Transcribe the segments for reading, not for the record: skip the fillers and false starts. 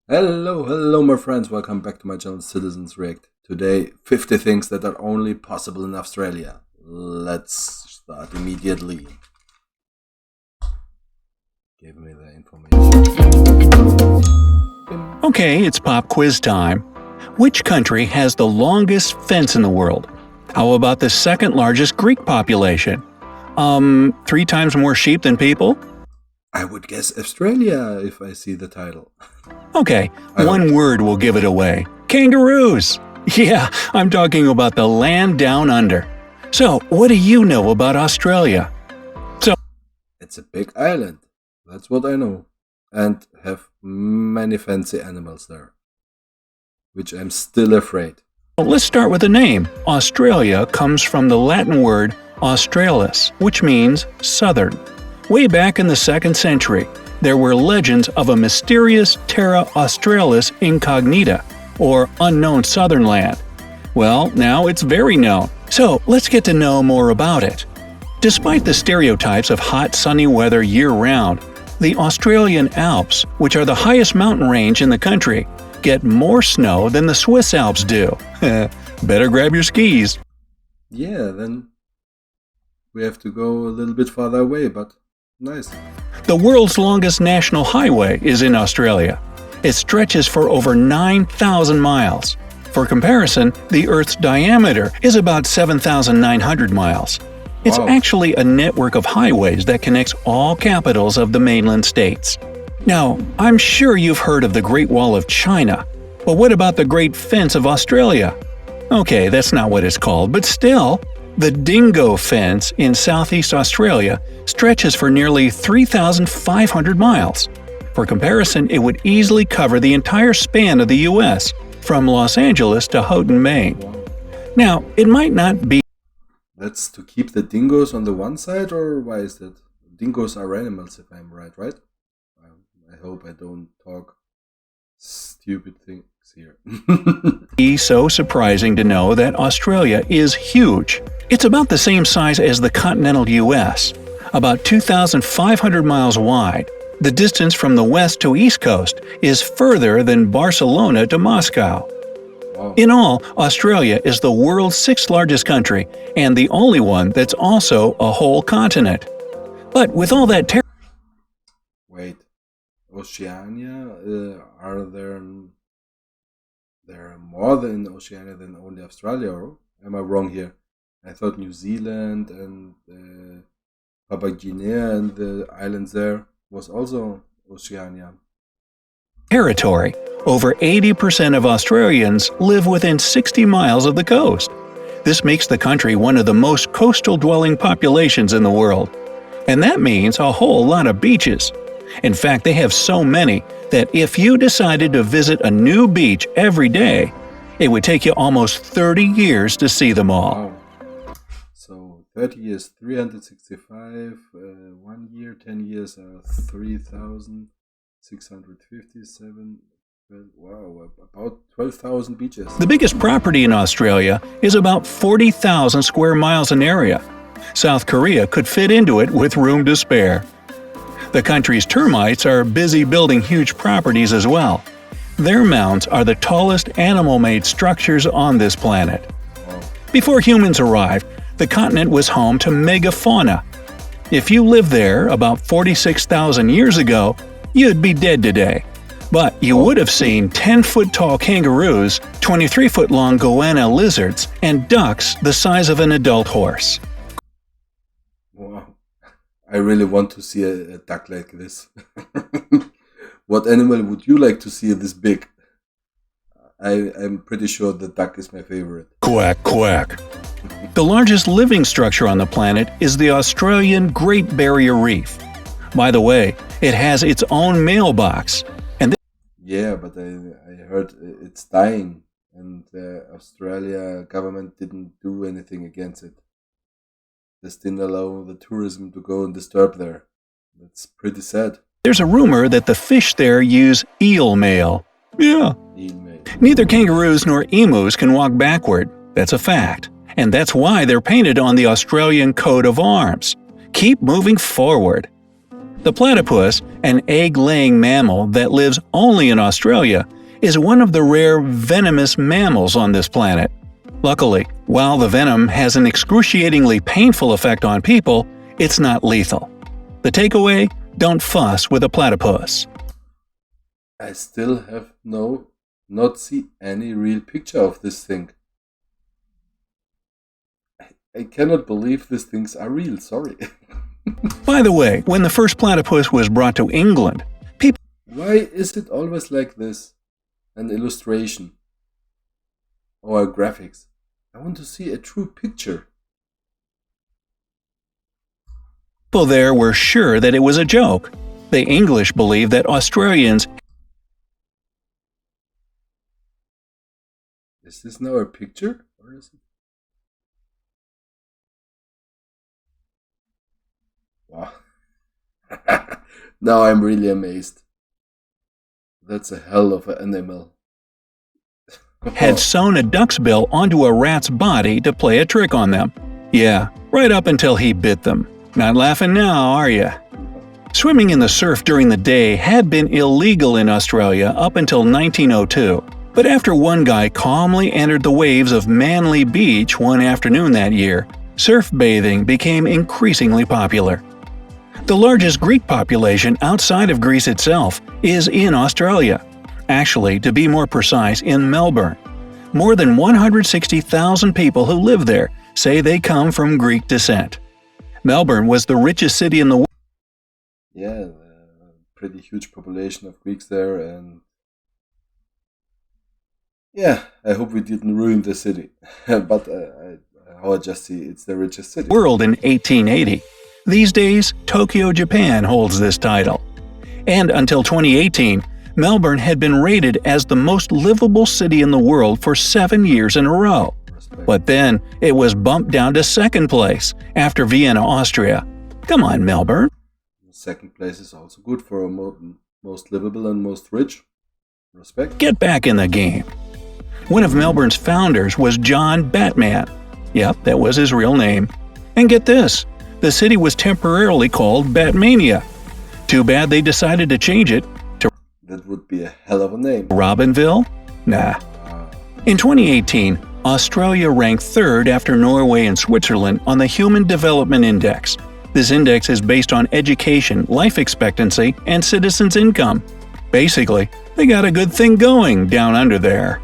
Hello my friends, welcome back to my channel Citizens React. Today, 50 things that are only possible in Australia. Let's start immediately. Give me the information. Okay, it's pop quiz time. Which country has the longest fence in the world? How about the second largest Greek population? 3 times more sheep than people? I would guess Australia if I see the title. Okay, one word will give it away. Kangaroos! Yeah, I'm talking about the land down under. So, what do you know about Australia? It's a big island, that's what I know. And have many fancy animals there. Which I'm still afraid. Let's start with the name. Australia comes from the Latin word australis, which means southern. Way back in the 2nd century, there were legends of a mysterious Terra Australis Incognita, or unknown southern land. Well, now it's very known, so let's get to know more about it. Despite the stereotypes of hot, sunny weather year-round, the Australian Alps, which are the highest mountain range in the country, get more snow than the Swiss Alps do. Better grab your skis. Yeah, then we have to go a little bit farther away, but nice. The world's longest national highway is in Australia. It stretches for over 9,000 miles. For comparison, the Earth's diameter is about 7,900 miles. It's actually a network of highways that connects all capitals of the mainland states. Now, I'm sure you've heard of the Great Wall of China, but what about the Great Fence of Australia? Okay, that's not what it's called, but still, the Dingo Fence in Southeast Australia stretches for nearly 3,500 miles. For comparison, it would easily cover the entire span of the U.S., from Los Angeles to Houghton, Maine. Now, it might not be. That's to keep the dingoes on the one side, or why is that? Dingoes are animals, if I'm right? I hope I don't talk stupid things here. So surprising to know that Australia is huge. It's about the same size as the continental U.S., about 2,500 miles wide. The distance from the west to east coast is further than Barcelona to Moscow. Wow. In all, Australia is the world's 6th largest country and the only one that's also a whole continent. But with all that Wait, Oceania, are there more than Oceania than only Australia, or am I wrong here? I thought New Zealand and Papua Guinea and the islands there was also Oceania. territory, over 80% of Australians live within 60 miles of the coast. This makes the country one of the most coastal-dwelling populations in the world. And that means a whole lot of beaches. In fact, they have so many that if you decided to visit a new beach every day, it would take you almost 30 years to see them all. Wow. So 30 years, 365, 1 year, 10 years are 3,657. Wow, about 12,000 beaches. The biggest property in Australia is about 40,000 square miles in area. South Korea could fit into it with room to spare. The country's termites are busy building huge properties as well. Their mounds are the tallest animal-made structures on this planet. Wow. Before humans arrived, the continent was home to megafauna. If you lived there about 46,000 years ago, you'd be dead today. But you would have seen 10-foot-tall kangaroos, 23-foot-long goanna lizards, and ducks the size of an adult horse. Wow. I really want to see a duck like this. What animal would you like to see this big? I'm pretty sure the duck is my favorite. Quack, quack. The largest living structure on the planet is the Australian Great Barrier Reef. By the way, it has its own mailbox. Yeah, but I heard it's dying, and the Australia government didn't do anything against it. Just didn't allow the tourism to go and disturb there. That's pretty sad. There's a rumor that the fish there use eel mail. Yeah. Email. Neither kangaroos nor emus can walk backward. That's a fact. And that's why they're painted on the Australian coat of arms. Keep moving forward. The platypus, an egg-laying mammal that lives only in Australia, is one of the rare venomous mammals on this planet. Luckily, while the venom has an excruciatingly painful effect on people, it's not lethal. The takeaway? Don't fuss with a platypus. I still have not see any real picture of this thing. I cannot believe these things are real, sorry. By the way, when the first platypus was brought to England, people Why is it always like this? An illustration or graphics. I want to see a true picture. there were sure that it was a joke. The English believed that Australians Is this now a picture? Or is it? Wow. Now I'm really amazed. That's a hell of an animal. had sewn a duck's bill onto a rat's body to play a trick on them. Yeah, right up until he bit them. Not laughing now, are you? Swimming in the surf during the day had been illegal in Australia up until 1902. But after one guy calmly entered the waves of Manly Beach one afternoon that year, surf bathing became increasingly popular. The largest Greek population outside of Greece itself is in Australia. Actually, to be more precise, in Melbourne. More than 160,000 people who live there say they come from Greek descent. Melbourne was the richest city in the world. Yeah, pretty huge population of Greeks there, and yeah, I hope we didn't ruin the city. But how I just see it's the richest city. World in 1880. These days, Tokyo, Japan holds this title. And until 2018, Melbourne had been rated as the most livable city in the world for 7 years in a row. Respect. But then, it was bumped down to second place, after Vienna, Austria. Come on, Melbourne. Second place is also good for most livable and most rich. Respect. Get back in the game. One of Melbourne's founders was John Batman. Yep, that was his real name. And get this, the city was temporarily called Batmania. Too bad they decided to change it to That would be a hell of a name. Robinville? Nah. In 2018, Australia ranked third after Norway and Switzerland on the Human Development Index. This index is based on education, life expectancy, and citizens' income. Basically, they got a good thing going down under there.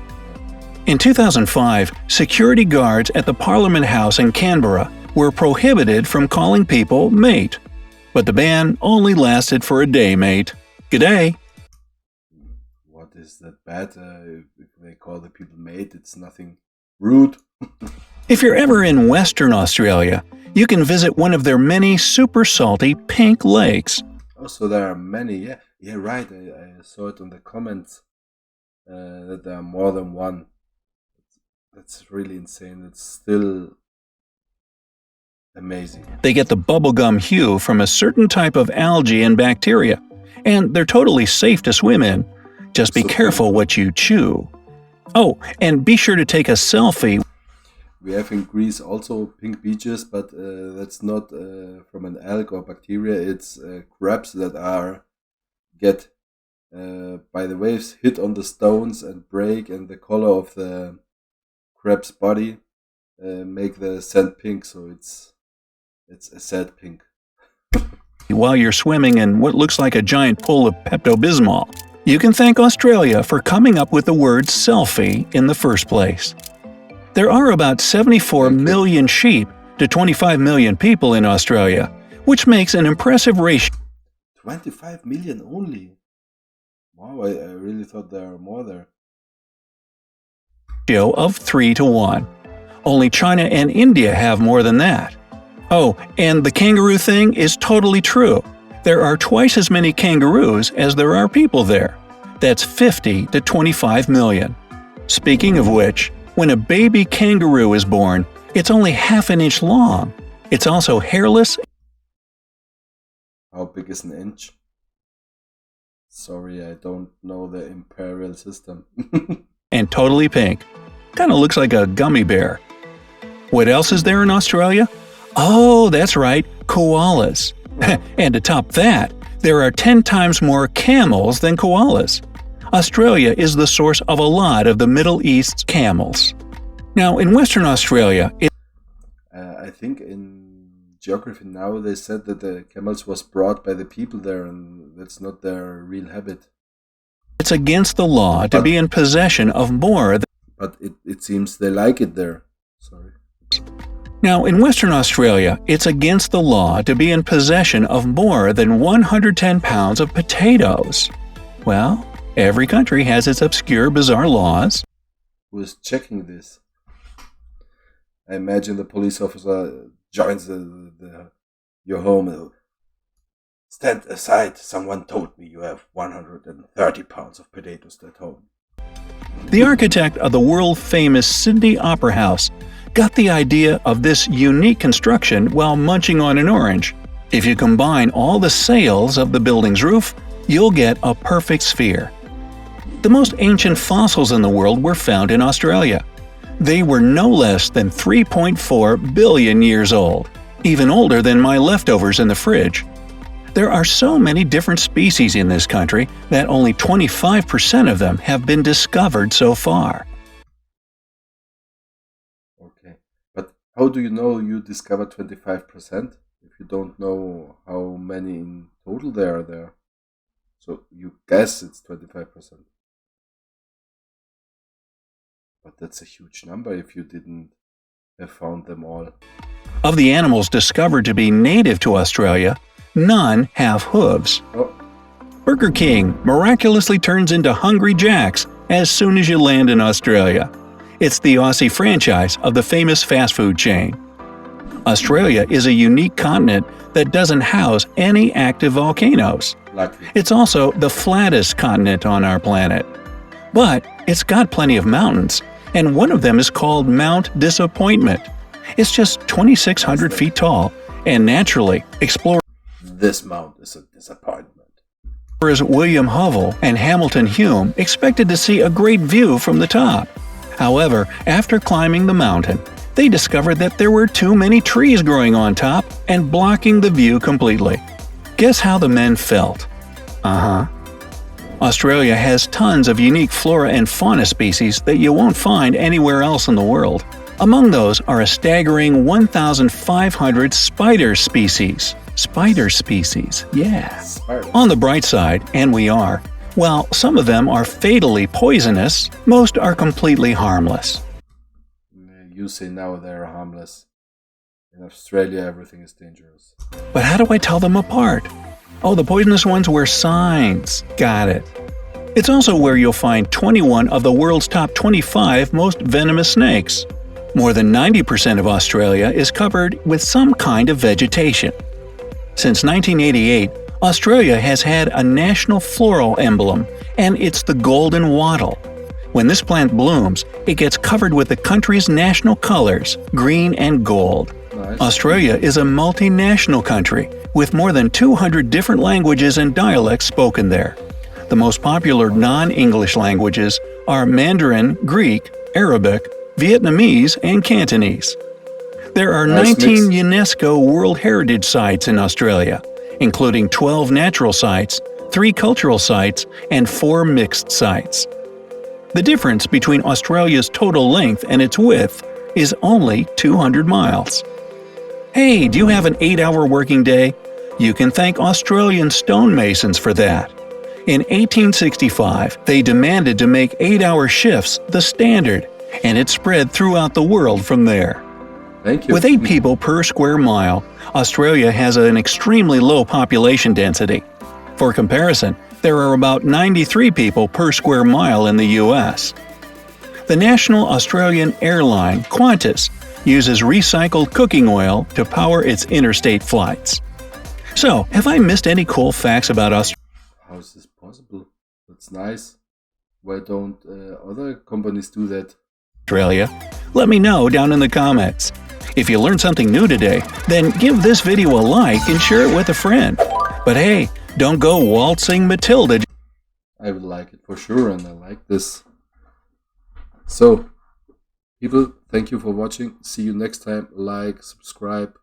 In 2005, security guards at the Parliament House in Canberra were prohibited from calling people mate. But the ban only lasted for a day, mate. G'day. What is that bad? If they call the people mate, it's nothing rude. If you're ever in Western Australia, you can visit one of their many super salty pink lakes. Also, there are many. Yeah, right. I saw it in the comments that there are more than one. That's really insane. It's still amazing. They get the bubblegum hue from a certain type of algae and bacteria, and they're totally safe to swim in. Just be So careful what you chew. Oh, and be sure to take a selfie. We have in Greece also pink beaches, but that's not from an algae or bacteria. It's crabs that get by the waves, hit on the stones and break, and the color of the crab's body make the sand pink. So it's a sad pink. While you're swimming in what looks like a giant pool of Pepto-Bismol. You can thank Australia for coming up with the word selfie in the first place. There are about 74 million sheep to 25 million people in Australia, which makes an impressive ratio 25 million only. Wow, I really thought there are more there. of 3 to 1. Only China and India have more than that. Oh, and the kangaroo thing is totally true. There are twice as many kangaroos as there are people there. That's 50 to 25 million. Speaking of which, when a baby kangaroo is born, it's only half an inch long. It's also hairless. How big is an inch? Sorry, I don't know the imperial system. And totally pink. Kinda looks like a gummy bear. What else is there in Australia? Oh, that's right, koalas. And to top that, There are 10 times more camels than koalas. Australia is the source of a lot of the Middle East's camels. Now, in Western Australia, I think in geography now they said that the camels was brought by the people there, and that's not their real habit. it's against the law to be in possession of more than But it seems they like it there. Sorry. Now, in Western Australia, it's against the law to be in possession of more than 110 pounds of potatoes. Well, every country has its obscure, bizarre laws. Who is checking this? I imagine the police officer joins your home. Stand aside. Someone told me you have 130 pounds of potatoes at home. The architect of the world-famous Sydney Opera House got the idea of this unique construction while munching on an orange. If you combine all the sails of the building's roof, you'll get a perfect sphere. The most ancient fossils in the world were found in Australia. They were no less than 3.4 billion years old, even older than my leftovers in the fridge. There are so many different species in this country that only 25% of them have been discovered so far. Okay. But how do you know you discovered 25% if you don't know how many in total there are there? So you guess it's 25%. But that's a huge number if you didn't have found them all. Of the animals discovered to be native to Australia, none have hooves. Oh, Burger King miraculously turns into Hungry Jack's as soon as you land in Australia. It's the Aussie franchise of the famous fast food chain. Australia is a unique continent that doesn't house any active volcanoes. lucky. It's also the flattest continent on our planet. But it's got plenty of mountains, and one of them is called Mount Disappointment. It's just 2,600 feet tall, and naturally, explorers This mount is a disappointment. William Hovell and Hamilton Hume expected to see a great view from the top. However, after climbing the mountain, they discovered that there were too many trees growing on top and blocking the view completely. Guess how the men felt? Australia has tons of unique flora and fauna species that you won't find anywhere else in the world. Among those are a staggering 1,500 spider species. Spider species, yeah. Spider. On the bright side, and we are, while some of them are fatally poisonous, most are completely harmless. You say now they're harmless. In Australia, everything is dangerous. But how do I tell them apart? Oh, the poisonous ones wear signs. Got it. It's also where you'll find 21 of the world's top 25 most venomous snakes. More than 90% of Australia is covered with some kind of vegetation. Since 1988, Australia has had a national floral emblem, and it's the golden wattle. When this plant blooms, it gets covered with the country's national colors, green and gold. Nice. Australia is a multinational country, with more than 200 different languages and dialects spoken there. The most popular non-English languages are Mandarin, Greek, Arabic, Vietnamese, and Cantonese. There are Nice 19 mix. UNESCO World Heritage Sites in Australia, including 12 natural sites, 3 cultural sites, and 4 mixed sites. The difference between Australia's total length and its width is only 200 miles. Hey, do you have an 8-hour working day? You can thank Australian stonemasons for that. In 1865, they demanded to make 8-hour shifts the standard, and it spread throughout the world from there. Thank you. With 8 people per square mile, Australia has an extremely low population density. For comparison, there are about 93 people per square mile in the U.S. The national Australian airline, Qantas, uses recycled cooking oil to power its interstate flights. So, have I missed any cool facts about How is this possible? That's nice. Why don't other companies do that? Australia? Let me know down in the comments. If you learned something new today, then give this video a like and share it with a friend. But hey, don't go waltzing Matilda. I would like it for sure, and I like this. So, people, thank you for watching. See you next time. Like, subscribe,